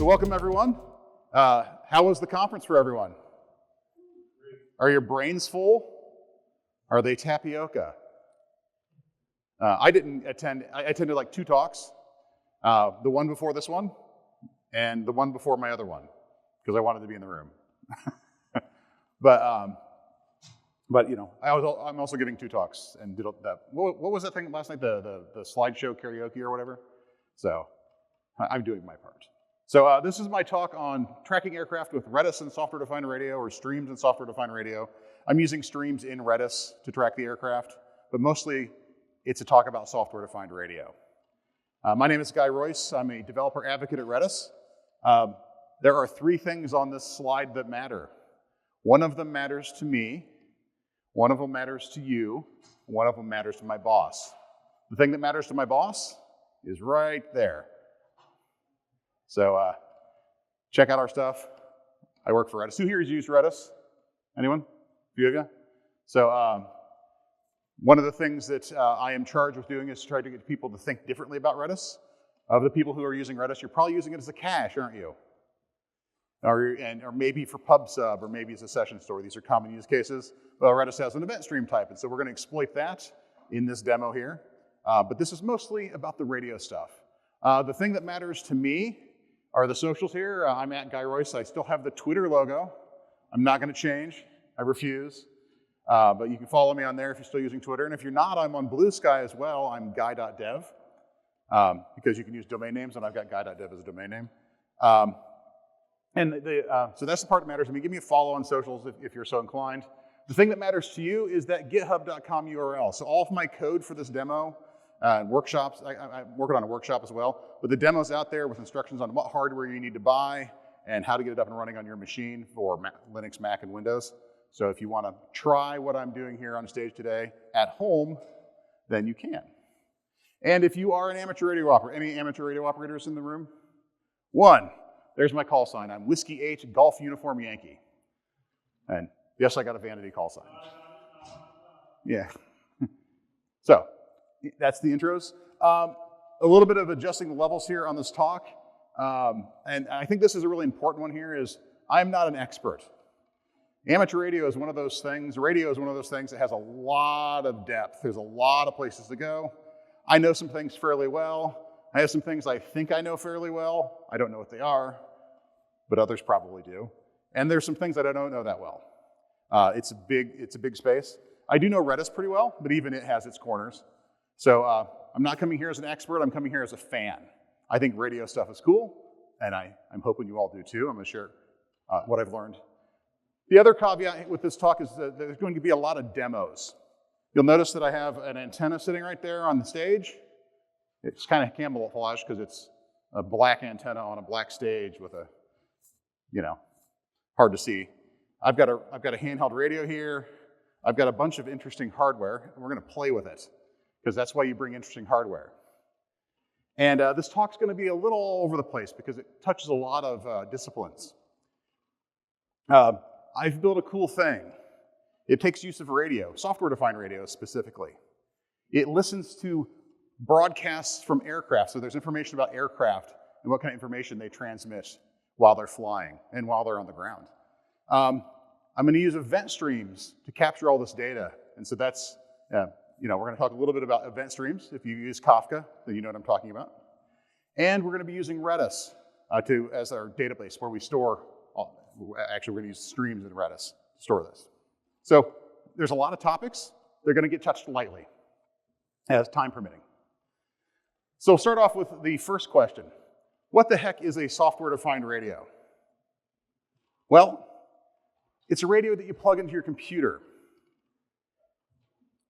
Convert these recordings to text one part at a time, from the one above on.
So welcome everyone. How was the conference for everyone? Are your brains full? Are they tapioca? I didn't attend. I attended like 2 talks. The one before this one, and the one before my other one, because I wanted to be in the room. But you know, I'm also giving 2 talks and did that. What was that thing last night? The slideshow karaoke or whatever. So I'm doing my part. So this is my talk on tracking aircraft with Redis and software-defined radio, or streams and software-defined radio. I'm using streams in Redis to track the aircraft, but mostly it's a talk about software-defined radio. My name is Royse. I'm a developer advocate at Redis. There are 3 things on this slide that matter. One of them matters to me, one of them matters to you, one of them matters to my boss. The thing that matters to my boss is right there. So check out our stuff. I work for Redis. Who here has used Redis? Anyone? A few of you? So one of the things that I am charged with doing is to try to get people to think differently about Redis. Of the people who are using Redis, you're probably using it as a cache, aren't you? Or maybe for PubSub, or maybe as a session store. These are common use cases. Well, Redis has an event stream type, and so we're going to exploit that in this demo here. But this is mostly about the radio stuff. The thing that matters to me are the socials here. I'm at Royse. I still have the Twitter logo. I'm not going to change. I refuse. But you can follow me on there if you're still using Twitter. And if you're not, I'm on Blue Sky as well. I'm guy.dev, because you can use domain names, and I've got guy.dev as a domain name. So that's the part that matters to me. Give me a follow on socials if you're so inclined. The thing that matters to you is that github.com URL. So all of my code for this demo, workshops, I'm working on a workshop as well, but the demo's out there with instructions on what hardware you need to buy and how to get it up and running on your machine for Linux, Mac, and Windows. So if you want to try what I'm doing here on stage today at home, then you can. And if you are an amateur radio operator, any amateur radio operators in the room? 1. There's my call sign. I'm Whiskey H, Golf Uniform Yankee. And yes, I got a vanity call sign. Yeah. So that's the intros. A little bit of adjusting the levels here on this talk. And I think this is a really important one here is I'm not an expert. Amateur radio is one of those things. Radio is one of those things that has a lot of depth. There's a lot of places to go. I know some things fairly well. I have some things I think I know fairly well. I don't know what they are, but others probably do. And there's some things that I don't know that well. It's a big space. I do know Redis pretty well, but even it has its corners. So I'm not coming here as an expert. I'm coming here as a fan. I think radio stuff is cool, and I'm hoping you all do too. I'm going to share what I've learned. The other caveat with this talk is that there's going to be a lot of demos. You'll notice that I have an antenna sitting right there on the stage. It's kind of camouflage because it's a black antenna on a black stage with a, hard to see. I've got a handheld radio here. I've got a bunch of interesting hardware, and we're going to play with it because that's why you bring interesting hardware. And this talk's going to be a little all over the place because it touches a lot of disciplines. I've built a cool thing. It takes use of radio, software-defined radio specifically. It listens to broadcasts from aircraft, so there's information about aircraft and what kind of information they transmit while they're flying and while they're on the ground. I'm going to use event streams to capture all this data, and so that's, we're going to talk a little bit about event streams. If you use Kafka, then you know what I'm talking about. And we're going to be using Redis as our database where we store. Actually, we're going to use streams in Redis to store this. So there's a lot of topics. They're going to get touched lightly, as time permitting. So we'll start off with the first question. What the heck is a software-defined radio? Well, it's a radio that you plug into your computer.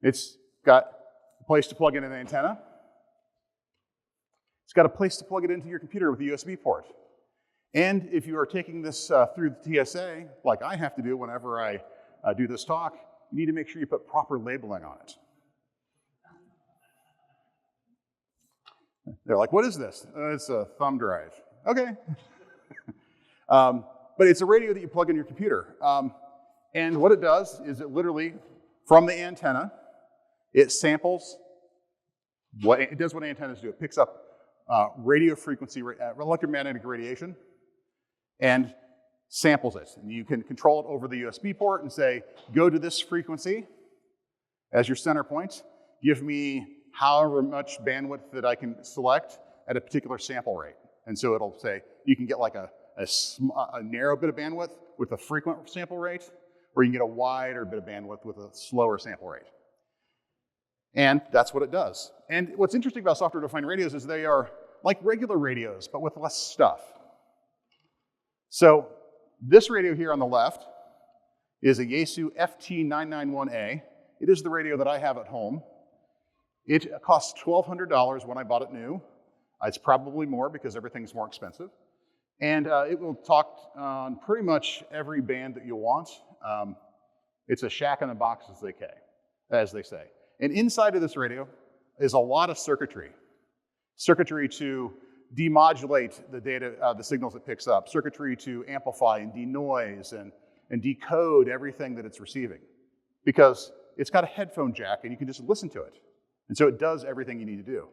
It's got a place to plug in an antenna. It's got a place to plug it into your computer with a USB port. And if you are taking this through the TSA, like I have to do whenever I do this talk, you need to make sure you put proper labeling on it. They're like, what is this? It's a thumb drive. Okay. But it's a radio that you plug in your computer. And what it does is it literally, from the antenna, it samples, it does what antennas do. It picks up radio frequency, electromagnetic radiation, and samples it. And you can control it over the USB port and say, go to this frequency as your center point. Give me however much bandwidth that I can select at a particular sample rate. And so it'll say, you can get like a narrow bit of bandwidth with a frequent sample rate, or you can get a wider bit of bandwidth with a slower sample rate. And that's what it does. And what's interesting about software-defined radios is they are like regular radios, but with less stuff. So this radio here on the left is a Yaesu FT991A. It is the radio that I have at home. It costs $1,200 when I bought it new. It's probably more because everything's more expensive. And it will talk on pretty much every band that you want. It's a shack in a box, as they say. And inside of this radio is a lot of circuitry. Circuitry to demodulate the data, the signals it picks up. Circuitry to amplify and denoise and decode everything that it's receiving. Because it's got a headphone jack and you can just listen to it. And so it does everything you need to do.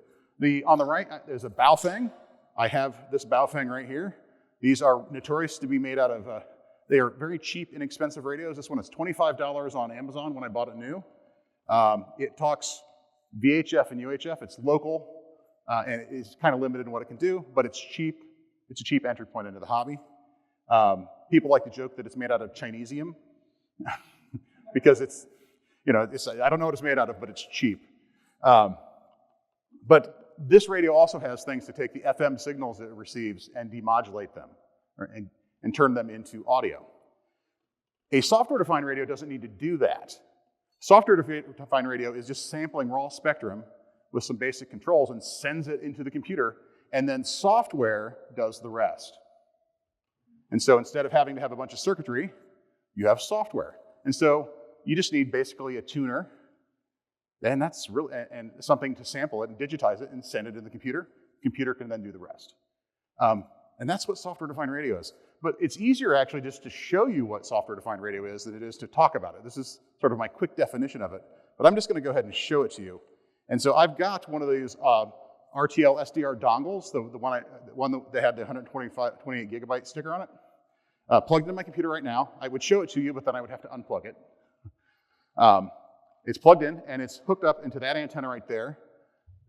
On the right, there's a Baofeng. I have this Baofeng right here. These are notorious to be made out of, they are very cheap, inexpensive radios. This one is $25 on Amazon when I bought it new. It talks VHF and UHF. It's local, and it's kind of limited in what it can do, but it's cheap. It's a cheap entry point into the hobby. People like to joke that it's made out of Chinesium because it's, I don't know what it's made out of, but it's cheap. But this radio also has things to take the FM signals that it receives and demodulate them, and turn them into audio. A software-defined radio doesn't need to do that. Software-defined radio is just sampling raw spectrum with some basic controls and sends it into the computer, and then software does the rest. And so instead of having to have a bunch of circuitry, you have software. And so you just need basically a tuner, and that's really, and something to sample it and digitize it and send it to the computer. The computer can then do the rest. And that's what software-defined radio is. But it's easier actually just to show you what software-defined radio is than it is to talk about it. This is sort of my quick definition of it. But I'm just going to go ahead and show it to you. And so I've got one of these RTL SDR dongles, the one that had the 128 gigabyte sticker on it, plugged into my computer right now. I would show it to you, but then I would have to unplug it. It's plugged in, and it's hooked up into that antenna right there.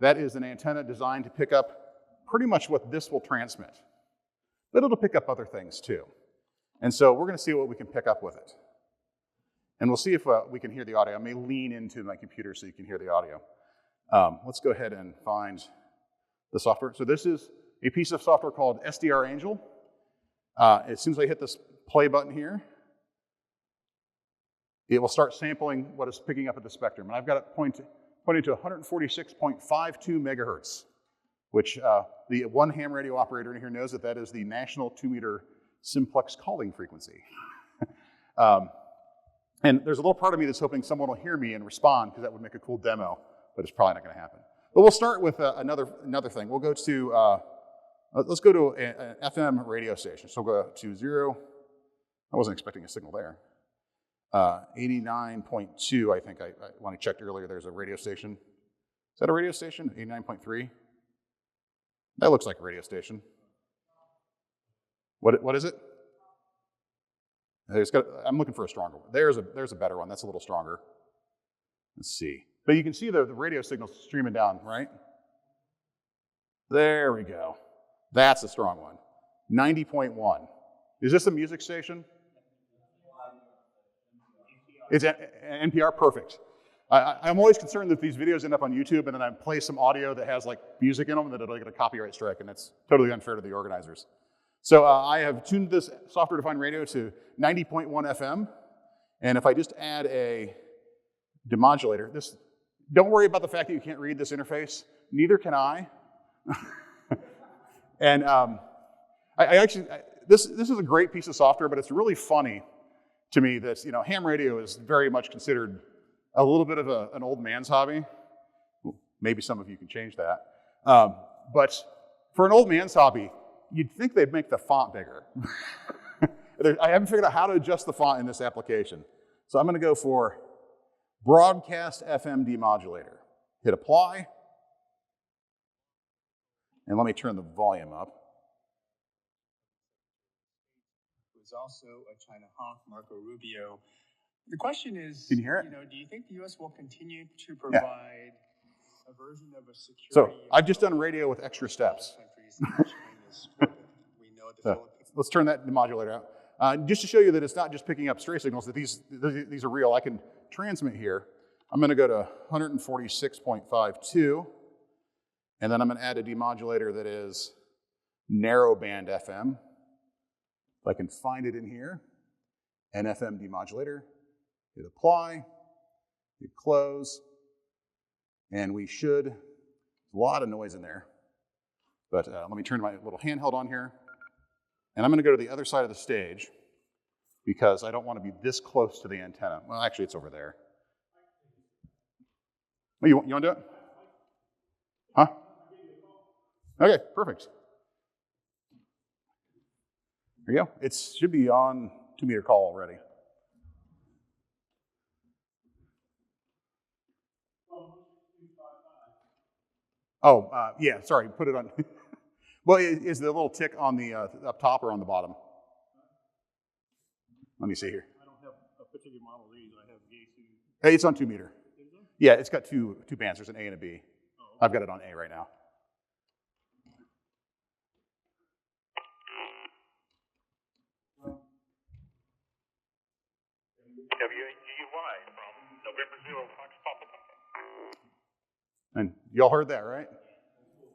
That is an antenna designed to pick up pretty much what this will transmit. But it'll pick up other things too. And so we're going to see what we can pick up with it. And we'll see if we can hear the audio. I may lean into my computer so you can hear the audio. Let's go ahead and find the software. So this is a piece of software called SDR Angel. As soon as I hit this play button here, it will start sampling what it's picking up at the spectrum. And I've got it pointing to 146.52 megahertz, which the one ham radio operator in here knows that is the national 2-meter simplex calling frequency. And there's a little part of me that's hoping someone will hear me and respond, because that would make a cool demo, but it's probably not going to happen. But we'll start with another thing. We'll go to, let's go to an FM radio station. So we'll go to 0, I wasn't expecting a signal there. 89.2, I think, when I checked earlier, there's a radio station. Is that a radio station? 89.3? That looks like a radio station. What is it? I'm looking for a stronger one. There's a better one. That's a little stronger. Let's see. But you can see the radio signal streaming down, right? There we go. That's a strong one. 90.1. Is this a music station? It's NPR, perfect. I'm always concerned that these videos end up on YouTube and then I play some audio that has like music in them and that it'll get a copyright strike, and that's totally unfair to the organizers. So I have tuned this software-defined radio to 90.1 FM, and if I just add a demodulator, don't worry about the fact that you can't read this interface. Neither can I. And this is a great piece of software, but it's really funny to me that ham radio is very much considered a little bit of an old man's hobby. Well, maybe some of you can change that. But for an old man's hobby, you'd think they'd make the font bigger. I haven't figured out how to adjust the font in this application. So I'm going to go for Broadcast FM Demodulator. Hit apply. And let me turn the volume up. is also a China hawk, Marco Rubio. The question is, can you hear it? Do you think the U.S. will continue to provide a version of a security? So I've just done radio with extra steps. Let's turn that demodulator out. Just to show you that it's not just picking up stray signals, that these are real. I can transmit here. I'm going to go to 146.52, and then I'm going to add a demodulator that is narrowband FM. If I can find it in here, an FM demodulator. Hit apply, hit close, and we should, a lot of noise in there. But let me turn my little handheld on here. And I'm going to go to the other side of the stage because I don't want to be this close to the antenna. Well, actually, it's over there. Oh, you want to do it? Huh? Okay, perfect. There you go. It should be on 2-meter call already. Oh, yeah, sorry, put it on. Well, is the little tick on the up top or on the bottom? Let me see here. I don't have a particular model of these. I have the AC. Hey, it's on 2-meter. Yeah, it's got two bands. There's an A and a B. Oh, okay. I've got it on A right now. WAGY from November 0 Fox Papa. And y'all heard that, right?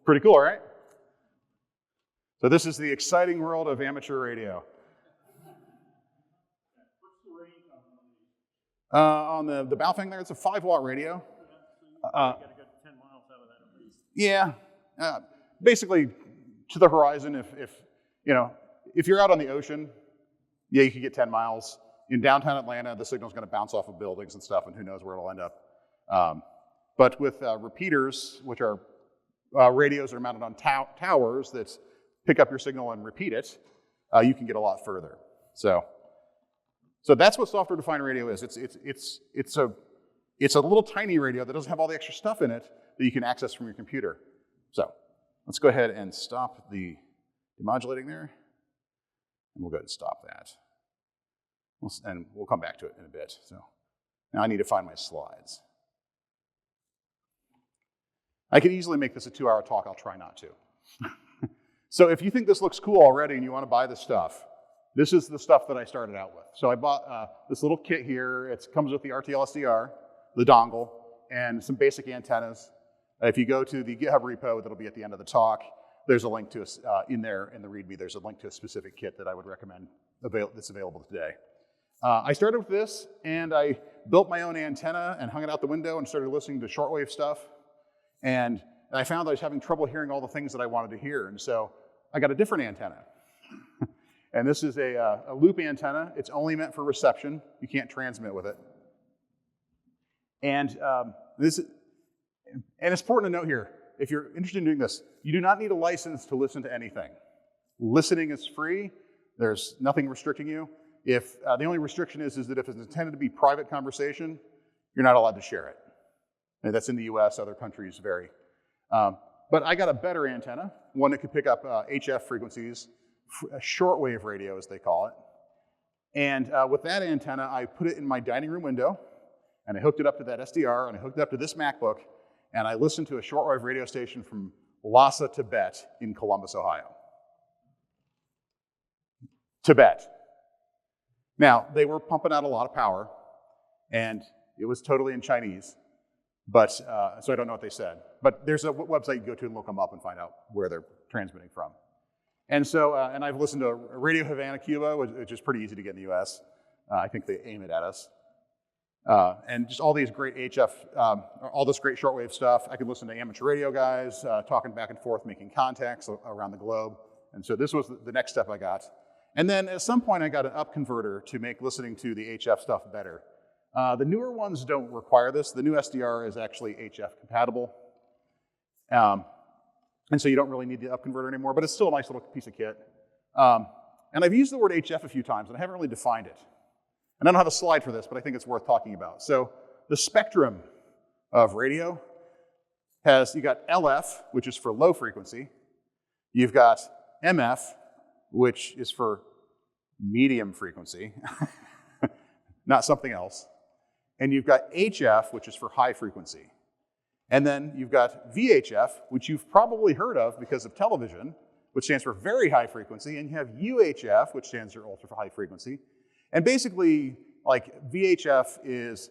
Pretty cool, right? So this is the exciting world of amateur radio. What's the range on On the Baofeng there, it's a 5-watt radio. Yeah, so you got to get 10 miles out of that at least. Yeah, basically to the horizon. If you're out on the ocean, yeah, you can get 10 miles. In downtown Atlanta, the signal's going to bounce off of buildings and stuff, and who knows where it'll end up. But with repeaters, which are radios that are mounted on towers that pick up your signal and repeat it, you can get a lot further. So that's what software-defined radio is. It's a little tiny radio that doesn't have all the extra stuff in it that you can access from your computer. So let's go ahead and stop the demodulating there, and we'll go ahead and stop that. And we'll come back to it in a bit. So now I need to find my slides. I could easily make this a 2-hour talk. I'll try not to. So if you think this looks cool already and you want to buy this stuff, this is the stuff that I started out with. So I bought this little kit here. It comes with the RTL SDR, the dongle, and some basic antennas. If you go to the GitHub repo that'll be at the end of the talk, there's a link to in there in the README. There's a link to a specific kit that I would recommend that's available today. I started with this, and I built my own antenna and hung it out the window and started listening to shortwave stuff. And I found I was having trouble hearing all the things that I wanted to hear. And so I got a different antenna. And this is a loop antenna. It's only meant for reception. You can't transmit with it. And it's important to note here, if you're interested in doing this, you do not need a license to listen to anything. Listening is free. There's nothing restricting you. If the only restriction is that if it's intended to be private conversation, you're not allowed to share it. And that's in the US, other countries vary. But I got a better antenna, one that could pick up HF frequencies, a shortwave radio as they call it. And with that antenna, I put it in my dining room window, and I hooked it up to that SDR, and I hooked it up to this MacBook, and I listened to a shortwave radio station from Lhasa, Tibet in Columbus, Ohio. Tibet. Now, they were pumping out a lot of power, and it was totally in Chinese, but so I don't know what they said. But there's a website you go to and look them up and find out where they're transmitting from. And so, and I've listened to Radio Havana, Cuba, which is pretty easy to get in the US. I think they aim it at us. And just all these great HF, all this great shortwave stuff. I could listen to amateur radio guys talking back and forth, making contacts around the globe. And so this was the next step I got. And then at some point I got an up converter to make listening to the HF stuff better. The newer ones don't require this. The new SDR is actually HF compatible. And so you don't really need the up converter anymore, but it's still a nice little piece of kit. And I've used the word HF a few times, and I haven't really defined it. And I don't have a slide for this, but I think it's worth talking about. So the spectrum of radio you got LF, which is for low frequency. You've got MF, which is for medium frequency, not something else. And you've got HF, which is for high frequency. And then you've got VHF, which you've probably heard of because of television, which stands for very high frequency. And you have UHF, which stands for ultra high frequency. And basically, like VHF is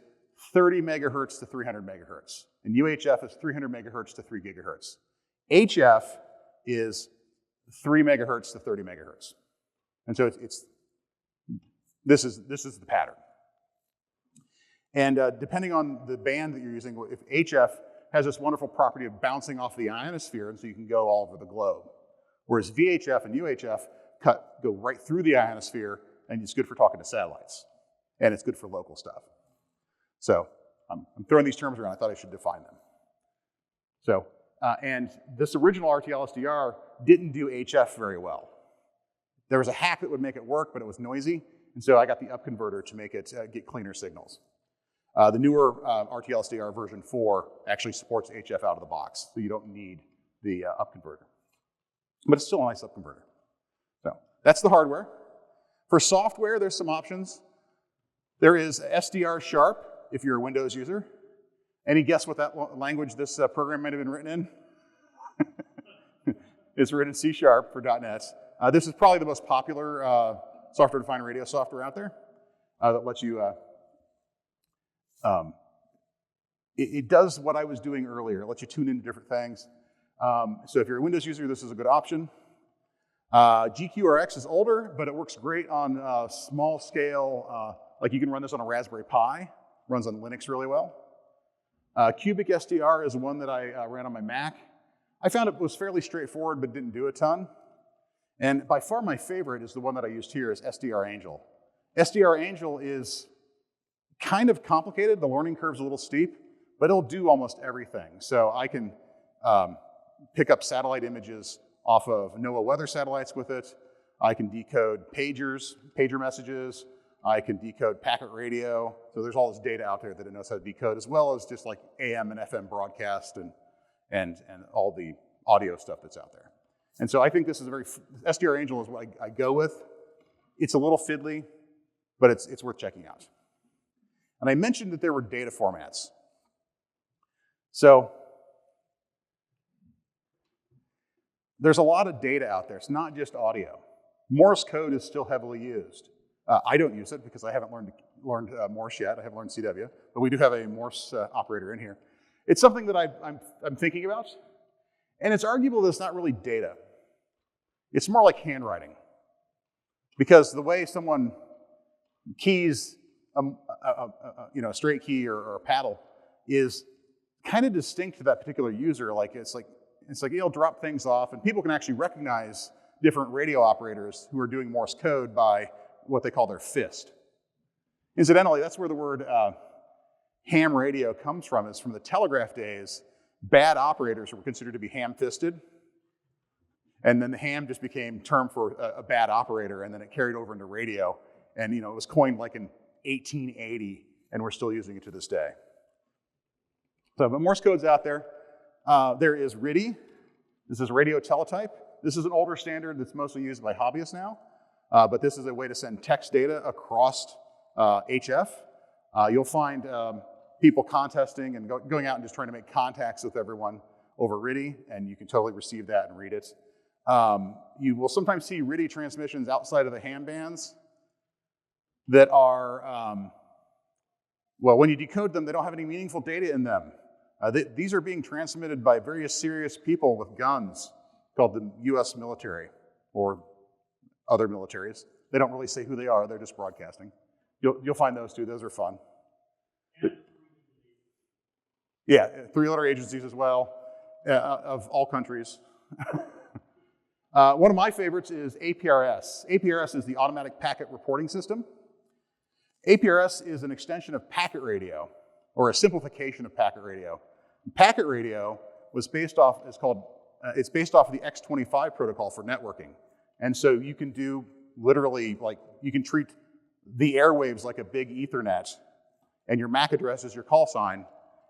30 megahertz to 300 megahertz. And UHF is 300 megahertz to 3 gigahertz. HF is 3 megahertz to 30 megahertz. And so this is the pattern. And depending on the band that you're using, if HF has this wonderful property of bouncing off the ionosphere, and so you can go all over the globe. Whereas VHF and UHF go right through the ionosphere, and it's good for talking to satellites. And it's good for local stuff. So I'm throwing these terms around. I thought I should define them. So, and this original RTL-SDR didn't do HF very well. There was a hack that would make it work, but it was noisy. And so I got the upconverter to make it get cleaner signals. The newer RTL-SDR version 4 actually supports HF out of the box, so you don't need the upconverter. But it's still a nice upconverter. So that's the hardware. For software, there's some options. There is SDR Sharp, if you're a Windows user. Any guess what that language this program might have been written in? It's written in C# for .NET. This is probably the most popular software-defined radio software out there that lets you it does what I was doing earlier. It lets you tune into different things. So if you're a Windows user, this is a good option. GQRX is older, but it works great on small scale. Like you can run this on a Raspberry Pi. Runs on Linux really well. Cubic SDR is one that I ran on my Mac. I found it was fairly straightforward, but didn't do a ton. And by far my favorite is the one that I used here is SDR Angel. SDR Angel is kind of complicated. The learning curve's a little steep, but it'll do almost everything. So I can pick up satellite images off of NOAA weather satellites with it. I can decode pager messages. I can decode packet radio. So there's all this data out there that it knows how to decode, as well as just like AM and FM broadcast and all the audio stuff that's out there. And so I think this is SDR Angel is what I go with. It's a little fiddly, but it's worth checking out. And I mentioned that there were data formats. So there's a lot of data out there. It's not just audio. Morse code is still heavily used. I don't use it because I haven't learned Morse yet. I haven't learned CW, but we do have a Morse operator in here. It's something that I'm thinking about, and it's arguable that it's not really data. It's more like handwriting, because the way someone keys a straight key or a paddle is kind of distinct to that particular user. It's like it'll drop things off, and people can actually recognize different radio operators who are doing Morse code by what they call their fist. Incidentally, that's where the word ham radio comes from. It's from the telegraph days. Bad operators were considered to be ham-fisted, and then the ham just became term for a bad operator, and then it carried over into radio, and it was coined like in 1880, and we're still using it to this day. So, but Morse code's out there. There is RIDI. This is radio teletype. This is an older standard that's mostly used by hobbyists now, but this is a way to send text data across HF. You'll find people contesting and going out and just trying to make contacts with everyone over RIDI, and you can totally receive that and read it. You will sometimes see RIDI transmissions outside of the ham bands that are, well, when you decode them, they don't have any meaningful data in them. These are being transmitted by various serious people with guns called the US military or other militaries. They don't really say who they are, they're just broadcasting. You'll find those too, those are fun. Yeah, 3-letter agencies as well, of all countries. One of my favorites is APRS. APRS is the Automatic Packet Reporting System. APRS is an extension of packet radio, or a simplification of packet radio. Packet radio was based off, it's based off of the X25 protocol for networking. And so you can do literally, you can treat the airwaves like a big Ethernet, and your MAC address is your call sign,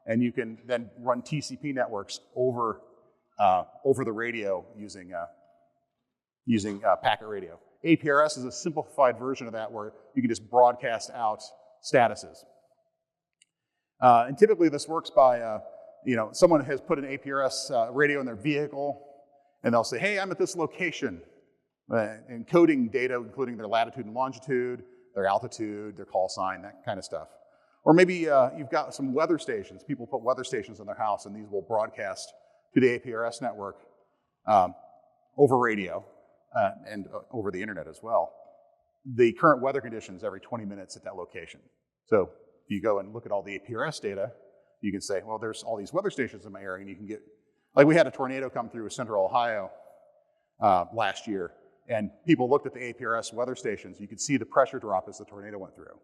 and you can then run TCP networks over the radio using packet radio. APRS is a simplified version of that where you can just broadcast out statuses. And typically this works by, someone has put an APRS radio in their vehicle, and they'll say, hey, I'm at this location, encoding data including their latitude and longitude, their altitude, their call sign, that kind of stuff. Or maybe you've got some weather stations. People put weather stations in their house, and these will broadcast to the APRS network over radio and over the internet as well. The current weather conditions every 20 minutes at that location. So if you go and look at all the APRS data, you can say, well, there's all these weather stations in my area, and you can get, like we had a tornado come through central Ohio last year, and people looked at the APRS weather stations. You could see the pressure drop as the tornado went through.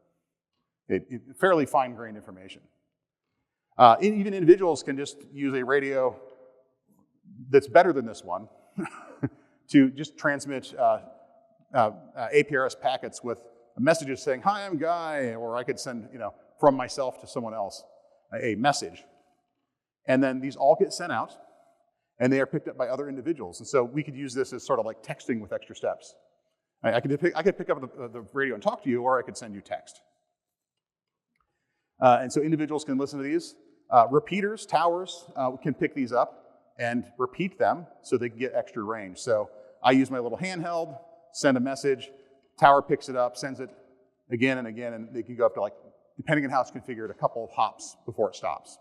Fairly fine-grained information. Even individuals can just use a radio that's better than this one to just transmit APRS packets with messages saying, hi, I'm Guy, or I could send, from myself to someone else a message. And then these all get sent out, and they are picked up by other individuals. And so we could use this as sort of like texting with extra steps. I could pick up the radio and talk to you, or I could send you text. And so individuals can listen to these. Repeaters, towers, can pick these up and repeat them so they can get extra range. So I use my little handheld, send a message, tower picks it up, sends it again and again, and they can go up to, like, depending on how it's configured, a couple of hops before it stops.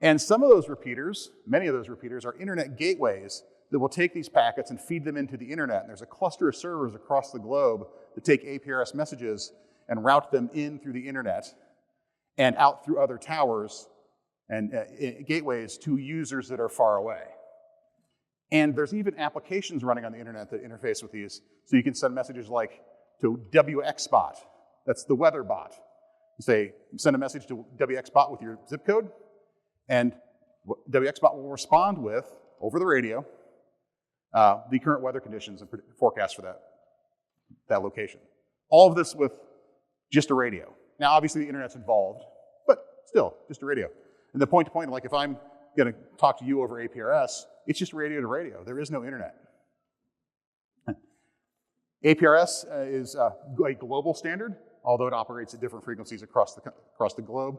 And some of those repeaters, many of those repeaters, are internet gateways that will take these packets and feed them into the internet. And there's a cluster of servers across the globe that take APRS messages and route them in through the internet and out through other towers and gateways to users that are far away. And there's even applications running on the internet that interface with these. So you can send messages like to WXBot, that's the weather bot. You say, send a message to WXBot with your zip code, and WXBot will respond with, over the radio, the current weather conditions and forecast for that location. All of this with just a radio. Now, obviously, the internet's involved, but still, just a radio. And the point-to-point, like if I'm going to talk to you over APRS, it's just radio to radio. There is no internet. APRS is a global standard, although it operates at different frequencies across the globe.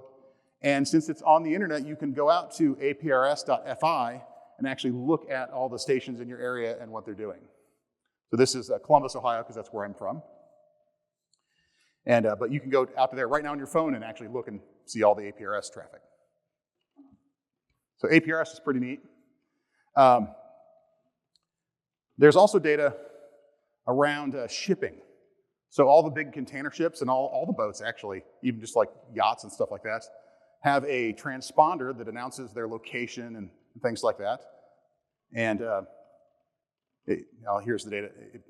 And since it's on the internet, you can go out to aprs.fi and actually look at all the stations in your area and what they're doing. So this is Columbus, Ohio, because that's where I'm from. And but you can go out to there right now on your phone and actually look and see all the APRS traffic. So APRS is pretty neat. There's also data around shipping. So all the big container ships and all the boats, actually, even just like yachts and stuff like that, have a transponder that announces their location and things like that. And here's the data it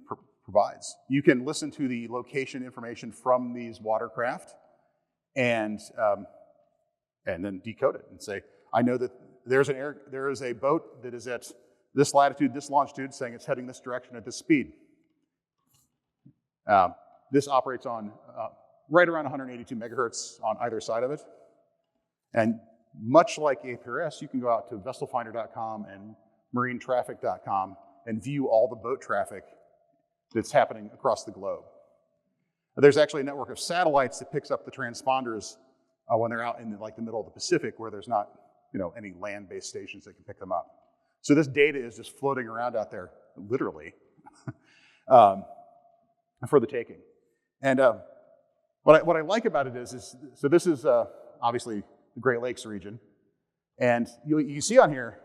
provides. You can listen to the location information from these watercraft and then decode it and say, I know that there is a boat that is at this latitude, this longitude, saying it's heading this direction at this speed. This operates on right around 182 megahertz on either side of it. And much like APRS, you can go out to vesselfinder.com and marinetraffic.com and view all the boat traffic that's happening across the globe. There's actually a network of satellites that picks up the transponders when they're out in the middle of the Pacific, where there's not any land-based stations that can pick them up. So this data is just floating around out there, literally, for the taking. And what I like about it is so this is obviously the Great Lakes region, and you see on here,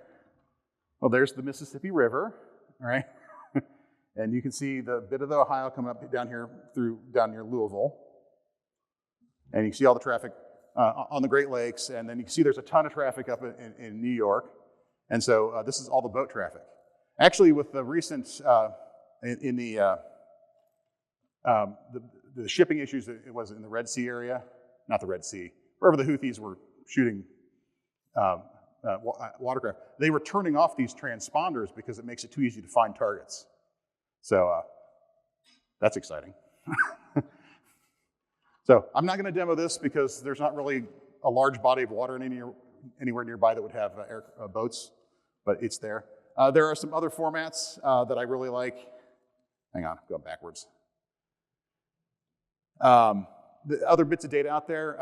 well, there's the Mississippi River, right? And you can see the bit of the Ohio coming up down here down near Louisville, and you can see all the traffic on the Great Lakes, and then you can see there's a ton of traffic up in New York, and so this is all the boat traffic. Actually, with the recent the shipping issues, it was in the Red Sea area, not the Red Sea, wherever the Houthis were shooting watercraft. They were turning off these transponders because it makes it too easy to find targets. So that's exciting. So I'm not going to demo this because there's not really a large body of water anywhere nearby that would have boats, but it's there. There are some other formats that I really like. Hang on, going backwards. The other bits of data out there,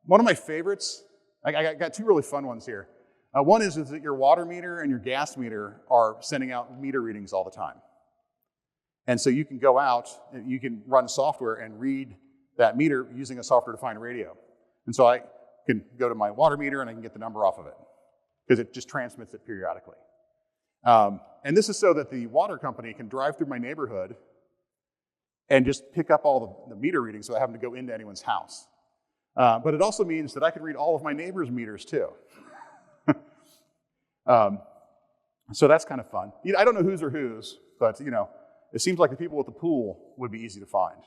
one of my favorites, I got two really fun ones here. One is that your water meter and your gas meter are sending out meter readings all the time. And so you can go out, and you can run software and read that meter using a software-defined radio. And so I can go to my water meter and I can get the number off of it, because it just transmits it periodically. And this is so that the water company can drive through my neighborhood and just pick up all the meter readings without having to go into anyone's house. But it also means that I can read all of my neighbors' meters too. So that's kind of fun. I don't know whose are whose, but it seems like the people at the pool would be easy to find.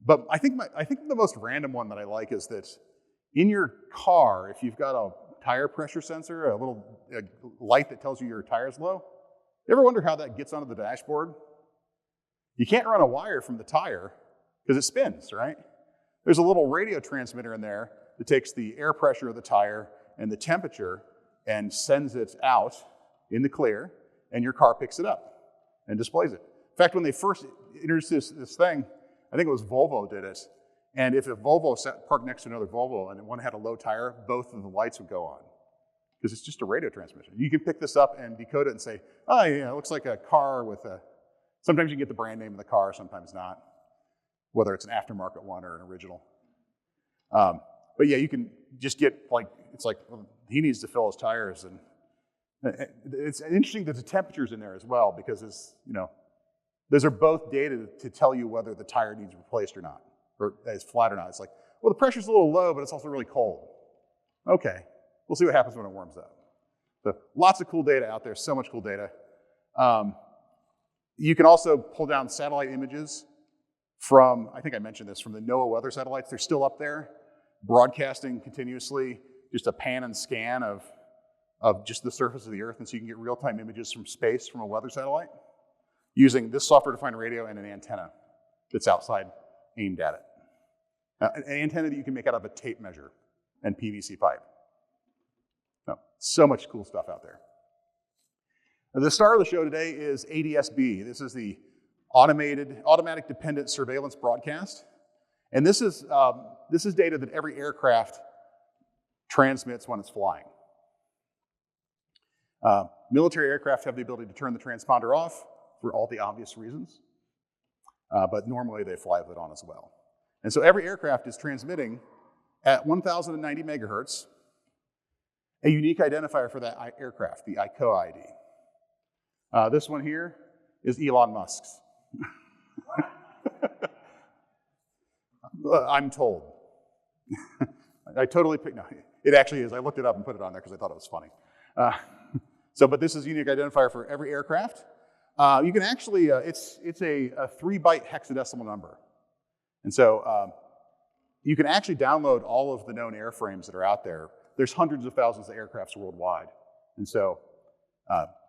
But I think the most random one that I like is that in your car, if you've got a tire pressure sensor, a little light that tells you your tire's low, you ever wonder how that gets onto the dashboard? You can't run a wire from the tire because it spins, right? There's a little radio transmitter in there that takes the air pressure of the tire and the temperature and sends it out in the clear, and your car picks it up and displays it. In fact, when they first introduced this thing, I think it was Volvo did it, and if a Volvo sat parked next to another Volvo and one had a low tire, both of the lights would go on, because it's just a radio transmission. You can pick this up and decode it and say, oh yeah, it looks like a car with a, sometimes you can get the brand name of the car, sometimes not, whether it's an aftermarket one or an original. But yeah, you can just get it's like, well, he needs to fill his tires, and it's interesting that the temperature's in there as well, because those are both data to tell you whether the tire needs replaced or not, or is flat or not. It's like, well, the pressure's a little low, but it's also really cold. Okay, we'll see what happens when it warms up. So lots of cool data out there, so much cool data. You can also pull down satellite images from, I think I mentioned this, from the NOAA weather satellites. They're still up there, broadcasting continuously, just a pan and scan of just the surface of the Earth, and so you can get real-time images from space from a weather satellite using this software-defined radio and an antenna that's outside aimed at it. An antenna that you can make out of a tape measure and PVC pipe. So much cool stuff out there. The star of the show today is ADS-B. This is the Automatic Dependent Surveillance Broadcast. And this is data that every aircraft transmits when it's flying. Military aircraft have the ability to turn the transponder off for all the obvious reasons, but normally they fly with it on as well. And so every aircraft is transmitting at 1,090 megahertz a unique identifier for that aircraft, the ICOA ID. This one here is Elon Musk's. I'm told. I totally picked, no, it actually is. I looked it up and put it on there because I thought it was funny. But this is a unique identifier for every aircraft. You can actually, it's a 3-byte hexadecimal number. And so you can actually download all of the known airframes that are out there. There's hundreds of thousands of aircrafts worldwide. And so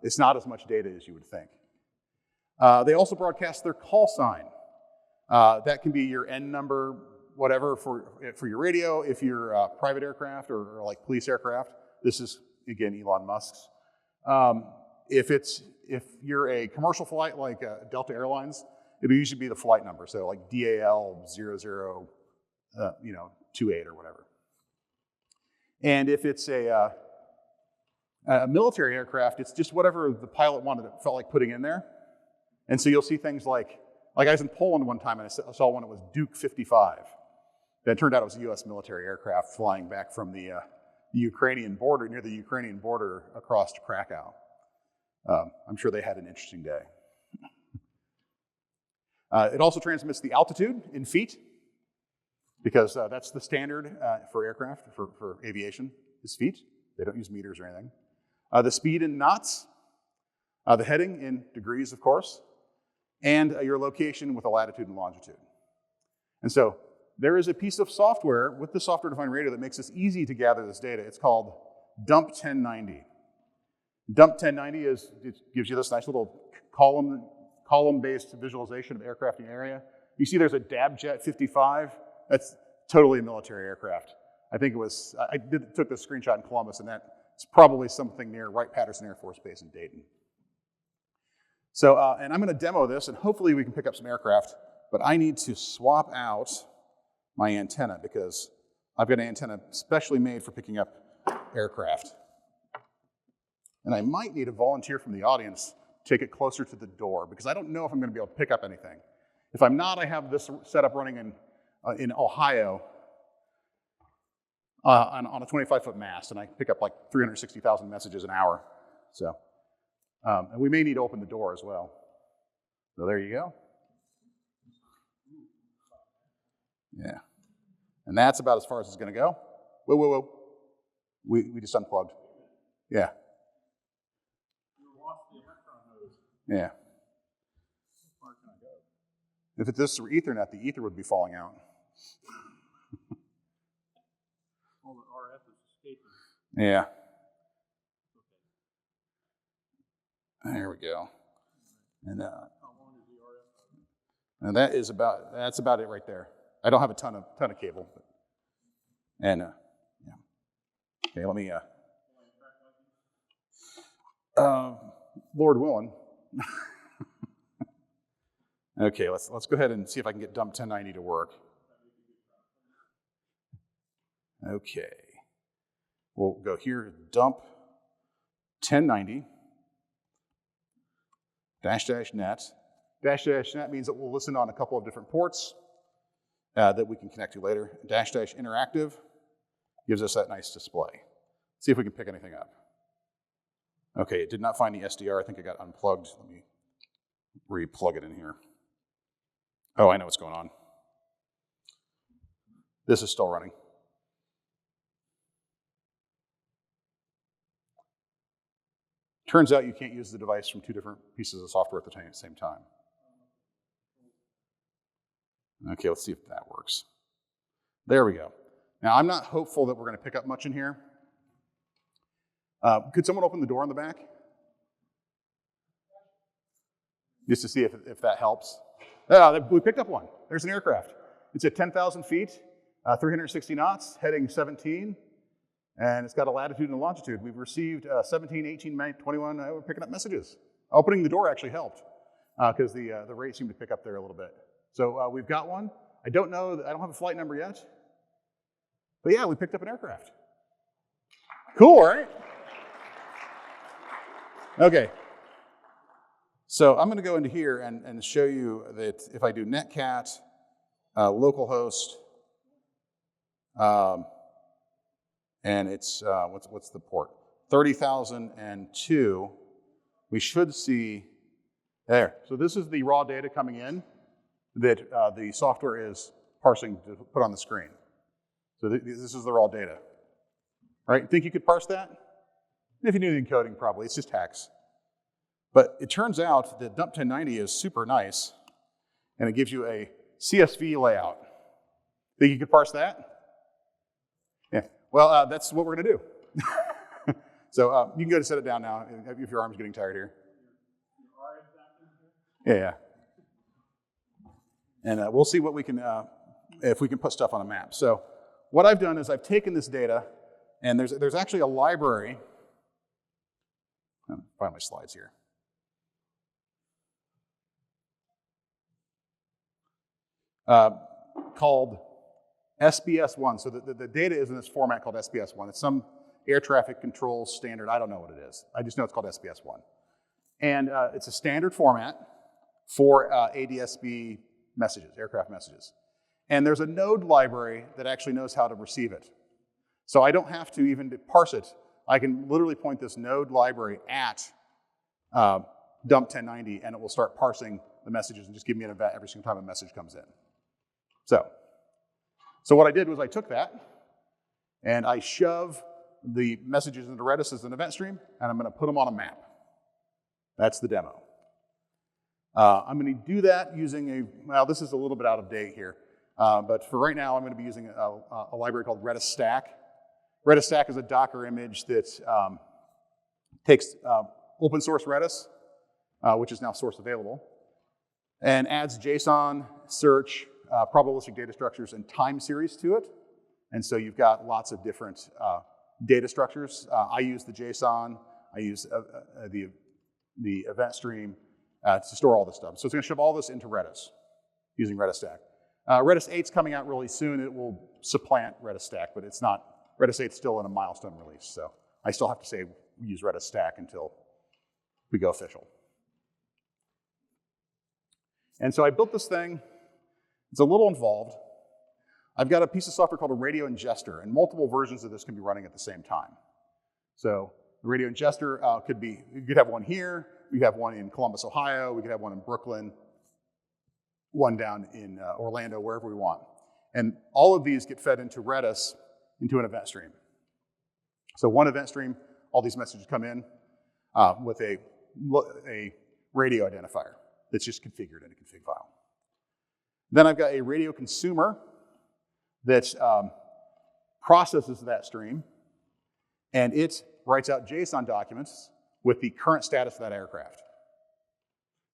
it's not as much data as you would think. They also broadcast their call sign. That can be your N number, whatever, for your radio. If you're a private aircraft or like police aircraft, this is, again, Elon Musk's. If you're a commercial flight like Delta Airlines, it'll usually be the flight number, so like DAL 00, 28 or whatever. And if it's a military aircraft, it's just whatever the pilot felt like putting in there. And so you'll see things like I was in Poland one time and I saw one that was Duke 55. That turned out it was a US military aircraft flying back from the Ukrainian border, near the Ukrainian border across to Krakow. I'm sure they had an interesting day. It also transmits the altitude in feet, because that's the standard for aircraft, for aviation, is feet. They don't use meters or anything. The speed in knots, the heading in degrees, of course, and your location with a latitude and longitude. And so there is a piece of software with the software-defined radio that makes this easy to gather this data. It's called Dump 1090. Dump 1090 gives you this nice little column-based visualization of aircraft in the area. You see there's a Dabjet 55. That's totally a military aircraft. I think it was, took this screenshot in Columbus, and that's probably something near Wright-Patterson Air Force Base in Dayton. So, and I'm going to demo this, and hopefully we can pick up some aircraft, but I need to swap out my antenna because I've got an antenna specially made for picking up aircraft. And I might need a volunteer from the audience to take it closer to the door because I don't know if I'm going to be able to pick up anything. If I'm not, I have this setup running in Ohio on a 25-foot mast, and I pick up like 360,000 messages an hour. So, and we may need to open the door as well. So there you go. Yeah. And that's about as far as it's going to go. Whoa, whoa, whoa. We just unplugged. Yeah. Yeah. If this were Ethernet, the ether would be falling out. All the RF is escaping. Yeah. There we go. And How long is the RF? and that's about it right there. I don't have a ton of cable. And yeah. Okay, let me Lord willing. Okay, let's go ahead and see if I can get dump 1090 to work. Okay. We'll go here, dump 1090 --net. --net means that we'll listen on a couple of different ports that we can connect to later. --interactive gives us that nice display. See if we can pick anything up. Okay, it did not find the SDR. I think it got unplugged. Let me re-plug it in here. Oh, I know what's going on. This is still running. Turns out you can't use the device from two different pieces of software at the same time. Okay, let's see if that works. There we go. Now, I'm not hopeful that we're going to pick up much in here. Could someone open the door in the back? Just to see if that helps. We picked up one. There's an aircraft. It's at 10,000 feet, 360 knots, heading 17, and it's got a latitude and a longitude. We've received 17, 18, 21, we're picking up messages. Opening the door actually helped because the rate seemed to pick up there a little bit. So we've got one. I don't have a flight number yet. But yeah, we picked up an aircraft. Cool, right? Okay. So I'm going to go into here and show you that if I do netcat, localhost, and it's, what's the port? 30,002, we should see, there. So this is the raw data coming in that the software is parsing to put on the screen. So this is the raw data. Right? Think you could parse that? If you knew the encoding, probably. It's just hex. But it turns out that dump 1090 is super nice, and it gives you a CSV layout. Think you could parse that? Yeah. Well, that's what we're going to do. So you can go to set it down now if your arm's getting tired here. Yeah. And we'll see what we can, if we can put stuff on a map. So what I've done is I've taken this data, and there's actually a library. I'll find my slides here. Called SBS1. So the data is in this format called SBS1. It's some air traffic control standard. I don't know what it is. I just know it's called SBS1. And it's a standard format for ADSB messages, aircraft messages. And there's a node library that actually knows how to receive it. So I don't have to even parse it. I can literally point this node library at dump 1090, and it will start parsing the messages and just give me an event every single time a message comes in. So what I did was I took that, and I shove the messages into Redis as an event stream, and I'm going to put them on a map. That's the demo. I'm going to do that using well, this is a little bit out of date here, but for right now, I'm going to be using a library called Redis Stack. Redis Stack is a Docker image that takes open source Redis, which is now source available, and adds JSON, search, probabilistic data structures, and time series to it. And so you've got lots of different data structures. I use the JSON, I use the event stream, to store all this stuff. So it's going to shove all this into Redis using Redis.Stack. Redis 8's coming out really soon. It will supplant Redis.Stack, but it's not. Redis 8's still in a milestone release, so I still have to say we use Redis.Stack until we go official. And so I built this thing. It's a little involved. I've got a piece of software called a radio ingester, and multiple versions of this can be running at the same time. So the radio ingester you could have one here, we could have one in Columbus, Ohio, we could have one in Brooklyn, one down in Orlando, wherever we want. And all of these get fed into Redis into an event stream. So one event stream, all these messages come in with a radio identifier that's just configured in a config file. Then I've got a radio consumer that processes that stream, and it writes out JSON documents with the current status of that aircraft.